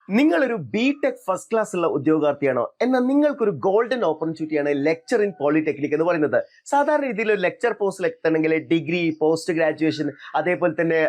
നിങ്ങളൊരു BTech first class ഉള്ള ഉദ്യോഗാർത്ഥിയാണോ? എന്നാൽ നിങ്ങൾക്കൊരു ഗോൾഡൻ ഓപ്പർച്യൂണിറ്റിയാണ് ലെക്ചർ ഇൻ പോളിടെക്നിക് എന്ന് പറയുന്നത്. സാധാരണ രീതിയിൽ ഒരു ലെക്ചർ പോസ്റ്റിൽ എത്തണമെങ്കിൽ ഡിഗ്രി, പോസ്റ്റ് ഗ്രാജുവേഷൻ, അതേപോലെ തന്നെ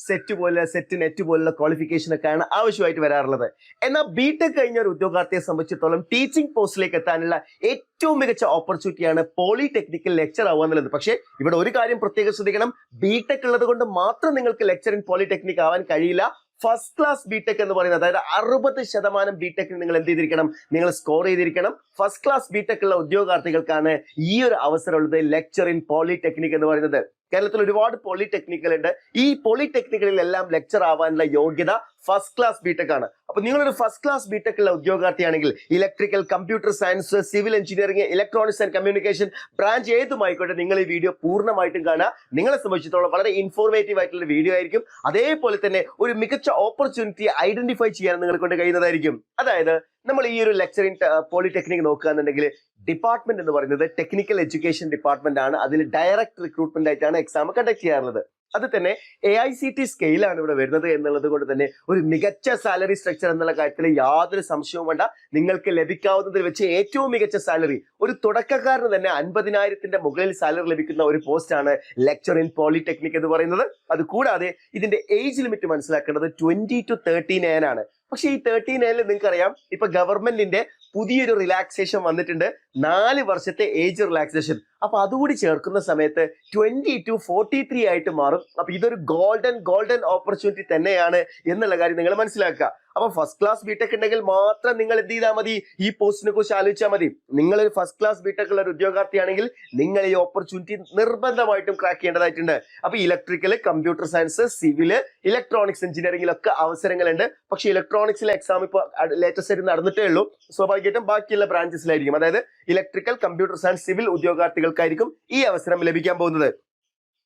സെറ്റ് നെറ്റ് പോലുള്ള ക്വാളിഫിക്കേഷൻ ഒക്കെയാണ് ആവശ്യമായിട്ട് വരാറുള്ളത്. എന്നാൽ ബിടെക് കഴിഞ്ഞ ഒരു ഉദ്യോഗാർത്ഥിയെ സംബന്ധിച്ചിടത്തോളം ടീച്ചിങ് പോസ്റ്റിലേക്ക് എത്താനുള്ള ഏറ്റവും മികച്ച ഓപ്പർച്യൂണിറ്റിയാണ് പോളിടെക്നിക്കൽ ലെക്ചർ ആവുക എന്നുള്ളത്. പക്ഷേ ഇവിടെ ഒരു കാര്യം പ്രത്യേകം ശ്രദ്ധിക്കണം, ബിടെക് ഉള്ളത് കൊണ്ട് മാത്രം നിങ്ങൾക്ക് ലെക്ചർ ഇൻ പോളിടെക്നിക് ആവാൻ കഴിയില്ല. ഫസ്റ്റ് ക്ലാസ് ബിടെക് എന്ന് പറയുന്നത്, അതായത് 60% ബിടെക്കിന് നിങ്ങൾ എന്ത് ചെയ്തിരിക്കണം, നിങ്ങൾ സ്കോർ ചെയ്തിരിക്കണം. ഫസ്റ്റ് ക്ലാസ് ബിടെക് ഉള്ള ഉദ്യോഗാർത്ഥികൾക്കാണ് ഈ ഒരു അവസരം ഉള്ളത്, ലെക്ചർ ഇൻ പോളിടെക്നിക് എന്ന് പറയുന്നത്. കേരളത്തിൽ ഒരുപാട് പോളിടെക്നിക്കൽ ഉണ്ട്. ഈ പോളിടെക്നിക്കലിലെല്ലാം ലെക്ചർ ആവാനുള്ള യോഗ്യത ഫസ്റ്റ് ക്ലാസ് ബിടെക് ആണ്. അപ്പൊ നിങ്ങളൊരു ഫസ്റ്റ് ക്ലാസ് ബിടെക് ഉള്ള ഉദ്യോഗാർത്ഥിയാണെങ്കിൽ electrical, computer science, civil engineering, electronics and communication branch ഏതുമായിക്കോട്ടെ, നിങ്ങൾ ഈ വീഡിയോ പൂർണ്ണമായിട്ടും കാണുക. നിങ്ങളെ സംബന്ധിച്ചിടത്തോളം വളരെ ഇൻഫോർമേറ്റീവ് ആയിട്ടുള്ള വീഡിയോ ആയിരിക്കും. അതേപോലെ തന്നെ ഒരു മികച്ച ഓപ്പർച്യൂണിറ്റി ഐഡന്റിഫൈ ചെയ്യാൻ നിങ്ങളെ കൊണ്ട് കഴിയുന്നതായിരിക്കും. അതായത് നമ്മൾ ഈ ഒരു ലെക്ചർ ഇൻ പോളിടെക്നിക് നോക്കുകയാണെന്നുണ്ടെങ്കിൽ ഡിപ്പാർട്ട്മെന്റ് എന്ന് പറയുന്നത് ടെക്നിക്കൽ എഡ്യൂക്കേഷൻ ഡിപ്പാർട്ട്മെന്റ് ആണ്. അതിൽ ഡയറക്ട് റിക്രൂട്ട്മെന്റ് ആയിട്ടാണ് എക്സാം കണ്ടക്ട് ചെയ്യാറുള്ളത്. അത് തന്നെ AICT സ്കെയിലാണ് ഇവിടെ വരുന്നത് എന്നുള്ളത് കൊണ്ട് തന്നെ ഒരു മികച്ച സാലറി സ്ട്രക്ചർ എന്നുള്ള കാര്യത്തിൽ യാതൊരു സംശയവും വേണ്ട. നിങ്ങൾക്ക് ലഭിക്കാവുന്നതിൽ വെച്ച് ഏറ്റവും മികച്ച സാലറി, ഒരു തുടക്കക്കാരന് തന്നെ 50,000 മുകളിൽ സാലറി ലഭിക്കുന്ന ഒരു പോസ്റ്റാണ് ലെക്ചർ ഇൻ പോളിടെക്നിക് എന്ന് പറയുന്നത്. അത് കൂടാതെ ഇതിന്റെ ഏജ് ലിമിറ്റ് മനസ്സിലാക്കേണ്ടത് 20 to 39 ആണ്. പക്ഷേ ഈ 39 നിങ്ങൾക്ക് അറിയാം, ഇപ്പൊ ഗവൺമെന്റിന്റെ പുതിയൊരു റിലാക്സേഷൻ വന്നിട്ടുണ്ട്, 4 വർഷത്തെ ഏജ് റിലാക്സേഷൻ. അപ്പൊ അതുകൂടി ചേർക്കുന്ന സമയത്ത് 20 to 43 ആയിട്ട് മാറും. അപ്പൊ ഇതൊരു ഗോൾഡൻ ഓപ്പർച്യൂണിറ്റി തന്നെയാണ് എന്നുള്ള കാര്യം നിങ്ങൾ മനസ്സിലാക്കുക. അപ്പൊ ഫസ്റ്റ് ക്ലാസ് ബിടെക് ഉണ്ടെങ്കിൽ മാത്രം നിങ്ങൾ എന്ത് ചെയ്താൽ മതി, ഈ പോസ്റ്റിനെ കുറിച്ച് ആലോചിച്ചാൽ മതി. നിങ്ങൾ ഒരു ഫസ്റ്റ് ക്ലാസ് ബിടെക് ഉള്ള ഒരു ഉദ്യോഗാർത്ഥിയാണെങ്കിൽ നിങ്ങൾ ഈ ഓപ്പർച്യൂണിറ്റി നിർബന്ധമായിട്ടും ക്രാക്ക് ചെയ്യേണ്ടതായിട്ടുണ്ട്. അപ്പൊ electrical, computer science, civil, electronics എഞ്ചിനീയറിംഗിലൊക്കെ അവസരങ്ങളുണ്ട്. പക്ഷേ ഇലക്ട്രോണിക്സിലെ എക്സാം ഇപ്പോൾ ലേറ്റസ്റ്റ് ആയിട്ട് നടന്നിട്ടേ ഉള്ളൂ. സ്വാഭാവികമായിട്ടും ബാക്കിയുള്ള ബ്രാഞ്ചസിലായിരിക്കും, അതായത് ഇലക്ട്രിക്കൽ, കമ്പ്യൂട്ടർ സയൻസ്, സിവിൽ ഉദ്യോഗാർത്ഥികൾക്കായിരിക്കും ഈ അവസരം ലഭിക്കാൻ പോകുന്നത്.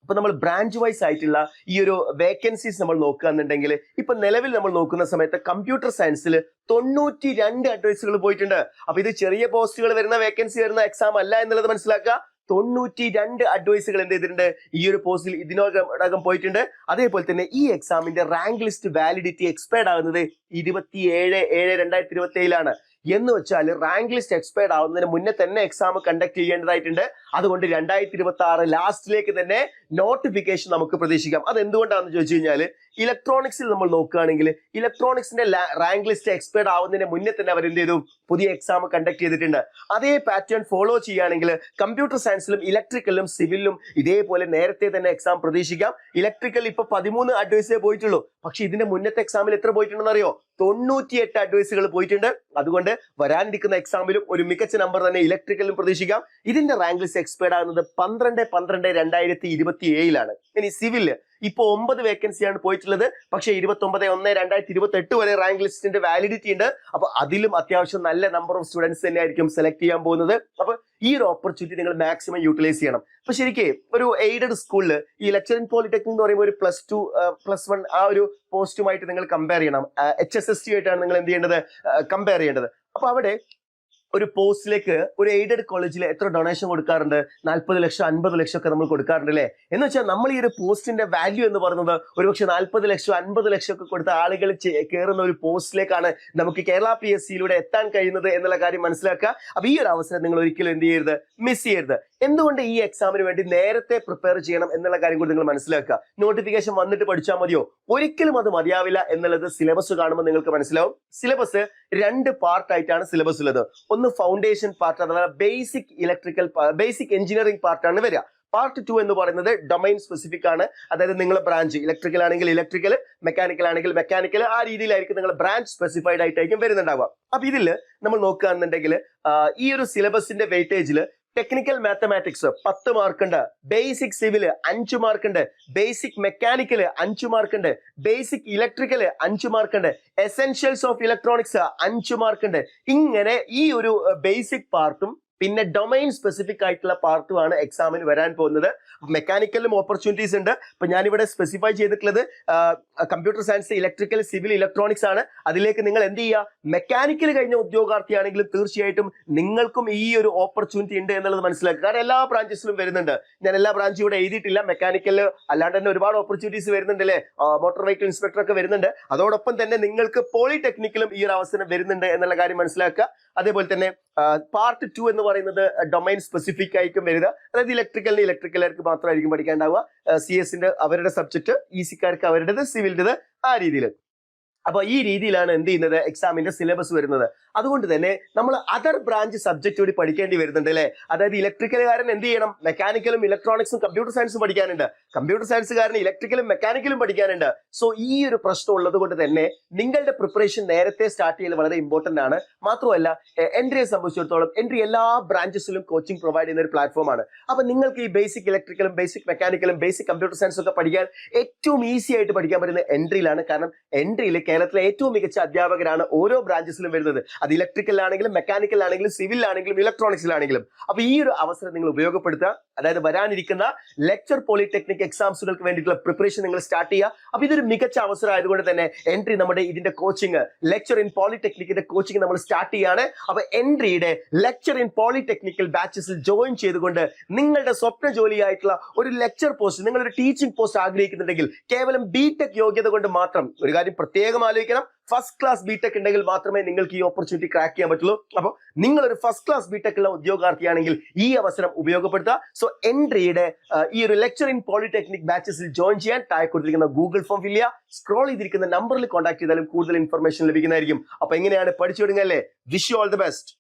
അപ്പൊ നമ്മൾ ബ്രാഞ്ച് വൈസ് ആയിട്ടുള്ള ഈ ഒരു വേക്കൻസീസ് നമ്മൾ നോക്കുകയാണെന്നുണ്ടെങ്കിൽ ഇപ്പൊ നിലവിൽ നമ്മൾ നോക്കുന്ന സമയത്ത് കമ്പ്യൂട്ടർ സയൻസിൽ 92 അഡ്വൈസുകൾ പോയിട്ടുണ്ട്. അപ്പൊ ഇത് ചെറിയ പോസ്റ്റുകൾ വരുന്ന വേക്കൻസി വരുന്ന എക്സാം അല്ല എന്നുള്ളത് മനസ്സിലാക്കുക. 92 അഡ്വൈസുകൾ എന്ത് ചെയ്തിട്ടുണ്ട്, ഈ ഒരു പോസ്റ്റിൽ ഇതിനോടകം പോയിട്ടുണ്ട്. അതേപോലെ തന്നെ ഈ എക്സാമിന്റെ റാങ്ക് ലിസ്റ്റ് വാലിഡിറ്റി എക്സ്പയർഡ് ആകുന്നത് 27/7/2027 എന്ന് വെച്ചാൽ റാങ്ക് ലിസ്റ്റ് എക്സ്പയർഡ് ആവുന്നതിന് മുന്നേ തന്നെ എക്സാം കണ്ടക്ട് ചെയ്യേണ്ടതായിട്ടുണ്ട്. അതുകൊണ്ട് 2026 ലാസ്റ്റിലേക്ക് തന്നെ നോട്ടിഫിക്കേഷൻ നമുക്ക് പ്രതീക്ഷിക്കാം. അത് എന്തുകൊണ്ടാണെന്ന് ചോദിച്ചു കഴിഞ്ഞാൽ, ഇലക്ട്രോണിക്സിൽ നമ്മൾ നോക്കുകയാണെങ്കിൽ ഇലക്ട്രോണിക്സിന്റെ റാങ്ക് ലിസ്റ്റ് എക്സ്പയർഡ് ആവുന്നതിന് മുന്നേ തന്നെ അവർ എന്ത് ചെയ്തു, പുതിയ എക്സാം കണ്ടക്ട് ചെയ്തിട്ടുണ്ട്. അതേ പാറ്റേൺ ഫോളോ ചെയ്യുകയാണെങ്കിൽ കമ്പ്യൂട്ടർ സയൻസിലും ഇലക്ട്രിക്കലിലും സിവിലിലും ഇതേപോലെ നേരത്തെ തന്നെ എക്സാം പ്രതീക്ഷിക്കാം. ഇലക്ട്രിക്കൽ ഇപ്പൊ 13 അഡ്വൈസേ പോയിട്ടുള്ളൂ. പക്ഷെ ഇതിന്റെ മുന്നത്തെ എക്സാമിൽ എത്ര പോയിട്ടുണ്ടെന്ന് അറിയോ? 98 അഡ്വൈസുകൾ പോയിട്ടുണ്ട്. അതുകൊണ്ട് വരാനിരിക്കുന്ന എക്സാമിലും ഒരു മികച്ച നമ്പർ തന്നെ ഇലക്ട്രിക്കലിലും പ്രതീക്ഷിക്കാം. ഇതിന്റെ റാങ്ക് ലിസ്റ്റ് എക്സ്പയർഡ് ആകുന്നത് 12/12/2027 ഇനി സിവില് ഇപ്പൊ 9 വേക്കൻസിയാണ് പോയിട്ടുള്ളത്. പക്ഷേ 29/1/2028 വരെ റാങ്ക് ലിസ്റ്റിന്റെ വാലിഡിറ്റി ഉണ്ട്. അപ്പൊ അതിലും അത്യാവശ്യം നല്ല നമ്പർ ഓഫ് സ്റ്റുഡൻസ് തന്നെ ആയിരിക്കും സെലക്ട് ചെയ്യാൻ പോകുന്നത്. അപ്പൊ ഈ ഒരു ഓപ്പർച്യൂണിറ്റി നിങ്ങൾ മാക്സിമം യൂട്ടിലൈസ് ചെയ്യണം. അപ്പൊ ശരിക്കും ഒരു എയ്ഡഡ് സ്കൂളിൽ ഈ ലെക്ചർ ഇൻ പോളിടെക്നിക് എന്ന് പറയുമ്പോൾ ഒരു +2 +1 ആ ഒരു പോസ്റ്റുമായിട്ട് നിങ്ങൾ കമ്പയർ ചെയ്യണം. HSST ആയിട്ടാണ് നിങ്ങൾ എന്ത് ചെയ്യേണ്ടത്, കമ്പയർ ചെയ്യേണ്ടത്. അപ്പൊ അവിടെ ഒരു പോസ്റ്റിലേക്ക് ഒരു എയ്ഡഡ് കോളേജിൽ എത്ര ഡൊണേഷൻ കൊടുക്കാറുണ്ട്? 40 ലക്ഷം 50 ലക്ഷം ഒക്കെ നമ്മൾ കൊടുക്കാറുണ്ട് അല്ലേ? എന്ന് വെച്ചാൽ നമ്മൾ ഈ ഒരു പോസ്റ്റിന്റെ വാല്യൂ എന്ന് പറയുന്നത് ഒരുപക്ഷെ 40 ലക്ഷം 50 ലക്ഷം ഒക്കെ കൊടുത്ത ആളുകൾ കയറുന്ന ഒരു പോസ്റ്റിലേക്കാണ് നമുക്ക് കേരള PSCയിലൂടെ എത്താൻ കഴിയുന്നത് എന്നുള്ള കാര്യം മനസ്സിലാക്കുക. അപ്പൊ ഈ ഒരു അവസരം നിങ്ങൾ ഒരിക്കലും എന്ത് ചെയ്യരുത്, മിസ് ചെയ്യരുത്. എന്തുകൊണ്ട് ഈ എക്സാമിന് വേണ്ടി നേരത്തെ പ്രിപ്പയർ ചെയ്യണം എന്നുള്ള കാര്യം കൂടി നിങ്ങൾ മനസ്സിലാക്കുക. നോട്ടിഫിക്കേഷൻ വന്നിട്ട് പഠിച്ചാൽ മതിയോ? ഒരിക്കലും അത് മതിയാവില്ല എന്നുള്ളത് സിലബസ് കാണുമ്പോൾ നിങ്ങൾക്ക് മനസ്സിലാവും. സിലബസ് 2 പാർട്ടായിട്ടാണ് സിലബസ് ഉള്ളത്. ഒന്ന് ഫൗണ്ടേഷൻ പാർട്ട്, അഥവാ ബേസിക് എഞ്ചിനീയറിംഗ് പാർട്ടാണ് വരിക. പാർട്ട് 2 എന്ന് പറയുന്നത് ഡൊമൈൻ സ്പെസിഫിക് ആണ്. അതായത് നിങ്ങളുടെ ബ്രാഞ്ച് ഇലക്ട്രിക്കൽ ആണെങ്കിൽ ഇലക്ട്രിക്കൽ, മെക്കാനിക്കൽ ആണെങ്കിൽ മെക്കാനിക്കൽ, ആ രീതിയിലായിരിക്കും നിങ്ങളുടെ ബ്രാഞ്ച് സ്പെസിഫൈഡ് ആയിട്ടായിരിക്കും വരുന്നുണ്ടാവുക. അപ്പൊ ഇതില് നമ്മൾ നോക്കുകയാണെന്നുണ്ടെങ്കിൽ ഈ ഒരു സിലബസിന്റെ വെയിറ്റേജിൽ ടെക്നിക്കൽ മാത്തമാറ്റിക്സ് 10 മാർക്കുണ്ട്, ബേസിക് സിവില് 5 മാർക്കുണ്ട്, ബേസിക് മെക്കാനിക്കല് 5 മാർക്കുണ്ട്, ബേസിക് ഇലക്ട്രിക്കല് 5 മാർക്കുണ്ട്, എസെൻഷ്യൽസ് ഓഫ് ഇലക്ട്രോണിക്സ് 5 മാർക്കുണ്ട്. ഇങ്ങനെ ഈ ഒരു ബേസിക് പാർട്ടും പിന്നെ ഡൊമൈൻ സ്പെസിഫിക് ആയിട്ടുള്ള പാർട്ടുമാണ് എക്സാമിന് വരാൻ പോകുന്നത്. മെക്കാനിക്കലിലും ഓപ്പർച്യൂണിറ്റീസ് ഉണ്ട്. ഇപ്പൊ ഞാനിവിടെ സ്പെസിഫൈ ചെയ്തിട്ടുള്ളത് computer science, electrical, civil, electronics ആണ്. അതിലേക്ക് നിങ്ങൾ എന്ത് ചെയ്യുക, മെക്കാനിക്കൽ കഴിഞ്ഞ ഉദ്യോഗാർത്ഥിയാണെങ്കിലും തീർച്ചയായിട്ടും നിങ്ങൾക്കും ഈ ഒരു ഓപ്പർച്യൂണിറ്റി ഉണ്ട് എന്നുള്ളത് മനസ്സിലാക്കുക. കാരണം എല്ലാ ബ്രാഞ്ചസിലും വരുന്നുണ്ട്. ഞാൻ എല്ലാ ബ്രാഞ്ചും ഇവിടെ എഴുതിയിട്ടില്ല. മെക്കാനിക്കൽ അല്ലാണ്ട് തന്നെ ഒരുപാട് ഓപ്പർച്യൂണിറ്റീസ് വരുന്നുണ്ട് അല്ലേ, മോട്ടോർ വെഹിക്കിൾ ഇൻസ്പെക്ടർ ഒക്കെ വരുന്നുണ്ട്. അതോടൊപ്പം തന്നെ നിങ്ങൾക്ക് പോളിടെക്നിക്കലും ഈ ഒരു അവസരം വരുന്നുണ്ട് എന്നുള്ള കാര്യം മനസ്സിലാക്കുക. അതേപോലെ തന്നെ പാർട്ട് 2 എന്ന് പറയുന്നത് ഡൊമൈൻ സ്പെസിഫിക് ആയിരിക്കും വരിക. അതായത് ഇലക്ട്രിക്കലുകാർക്ക് മാത്രമായിരിക്കും പഠിക്കാണ്ടാവുക. CS അവരുടെ സബ്ജക്ട്, EC-കാർക്ക് അവരുടേത്, സിവിലിൻ്റെത്, ആ രീതിയിൽ. അപ്പൊ ഈ രീതിയിലാണ് എന്ത് ചെയ്യുന്നത്, എക്സാമിന്റെ സിലബസ് വരുന്നത്. അതുകൊണ്ട് തന്നെ നമ്മൾ അതർ ബ്രാഞ്ച് സബ്ജക്ട് കൂടി പഠിക്കേണ്ടി വരുന്നുണ്ട് അല്ലെ. അതായത് ഇലക്ട്രിക്കലുകാരൻ എന്ത് ചെയ്യണം, മെക്കാനിക്കലും ഇലക്ട്രോണിക്സും കമ്പ്യൂട്ടർ സയൻസും പഠിക്കാനുണ്ട്. കമ്പ്യൂട്ടർ സയൻസുകാരന് ഇലക്ട്രിക്കലും മെക്കാനിക്കലും പഠിക്കാനുണ്ട്. സോ ഈ ഒരു പ്രശ്നം ഉള്ളത് കൊണ്ട് തന്നെ നിങ്ങളുടെ പ്രിപ്പറേഷൻ നേരത്തെ സ്റ്റാർട്ട് ചെയ്യൽ വളരെ ഇമ്പോർട്ടന്റ് ആണ്. മാത്രമല്ല എൻട്രിയെ സംബന്ധിച്ചിടത്തോളം എൻട്രി എല്ലാ ബ്രാഞ്ചസിലും കോച്ചിങ് പ്രൊവൈഡ് ചെയ്യുന്ന ഒരു പ്ലാറ്റ്ഫോമാണ്. അപ്പൊ നിങ്ങൾക്ക് ഈ ബേസിക് ഇലക്ട്രിക്കലും ബേസിക് മെക്കാനിക്കലും ബേസിക് കമ്പ്യൂട്ടർ സയൻസും ഒക്കെ പഠിക്കാൻ ഏറ്റവും ഈസി ആയിട്ട് പഠിക്കാൻ പറ്റുന്ന എൻട്രിയിലാണ്. കാരണം എൻട്രിയിൽ കേരളത്തിലെ ഏറ്റവും മികച്ച അധ്യാപകരാണ് ഓരോ ബ്രാഞ്ചസിലും വരുന്നത്. അത് ഇലക്ട്രിക്കലാണെങ്കിലും മെക്കാനിക്കലാണെങ്കിലും സിവിലാണെങ്കിലും ഇലക്ട്രോണിക്സിലാണെങ്കിലും. അപ്പൊ ഈ ഒരു അവസരം നിങ്ങൾ ഉപയോഗപ്പെടുത്തുക. അതായത് വരാനിരിക്കുന്ന ലെക്ചർ പോളിടെക്നിക് എക്സാംസുകൾക്ക് വേണ്ടിയിട്ടുള്ള പ്രിപ്പറേഷൻ നിങ്ങൾ സ്റ്റാർട്ട് ചെയ്യുക. അപ്പൊ ഇതൊരു മികച്ച അവസരം ആയതുകൊണ്ട് തന്നെ എൻട്രി നമ്മുടെ ഇതിന്റെ കോച്ചിങ്, ലെക്ചർ ഇൻ പോളിടെക്നിക്കിന്റെ കോച്ചിങ് നമ്മൾ സ്റ്റാർട്ട് ചെയ്യാണ്. അപ്പൊ എൻട്രിയുടെ ലെക്ചർ ഇൻ പോളിടെക്നിക്കൽ ബാച്ചസിൽ ജോയിൻ ചെയ്തുകൊണ്ട് നിങ്ങളുടെ സ്വപ്ന ജോലിയായിട്ടുള്ള ഒരു ലെക്ചർ പോസ്റ്റ്, നിങ്ങളൊരു ടീച്ചിങ് പോസ്റ്റ് ആഗ്രഹിക്കുന്നുണ്ടെങ്കിൽ കേവലം BTech യോഗ്യത കൊണ്ട് മാത്രം, ഒരു കാര്യം പ്രത്യേകം ആലോചിക്കണം, ഫസ്റ്റ് ക്ലാസ് BTech ഉണ്ടെങ്കിൽ മാത്രമേ നിങ്ങൾക്ക് ഈ ഓപ്പർച്യൂണിറ്റി ക്രാക്ക് ചെയ്യാൻ പറ്റുള്ളൂ. അപ്പോൾ നിങ്ങൾ ഒരു ഫസ്റ്റ് ക്ലാസ് BTech ഉള്ള ഉദ്യോഗാർത്ഥിയാണെങ്കിൽ ഈ അവസരം ഉപയോഗപ്പെടുത്തുക. സോ എൻട്രിയുടെ ഈ ഒരു ലെക്ചർ ഇൻ പോളിടെക്നിക് ബാച്ചസിൽ ജോയിൻ ചെയ്യാൻ താഴെ കൊടുത്തിരിക്കുന്ന ഗൂഗിൾ ഫോം ഫിൽ ചെയ്യുക. സ്ക്രോൾ ചെയ്തിരിക്കുന്ന നമ്പറിൽ കോൺടാക്ട് ചെയ്താലും കൂടുതൽ ഇൻഫർമേഷൻ ലഭിക്കുന്നതായിരിക്കും. അപ്പൊ എങ്ങനെയാണ് പഠിച്ചു തുടങ്ങുക അല്ലേ. Wish you all the best.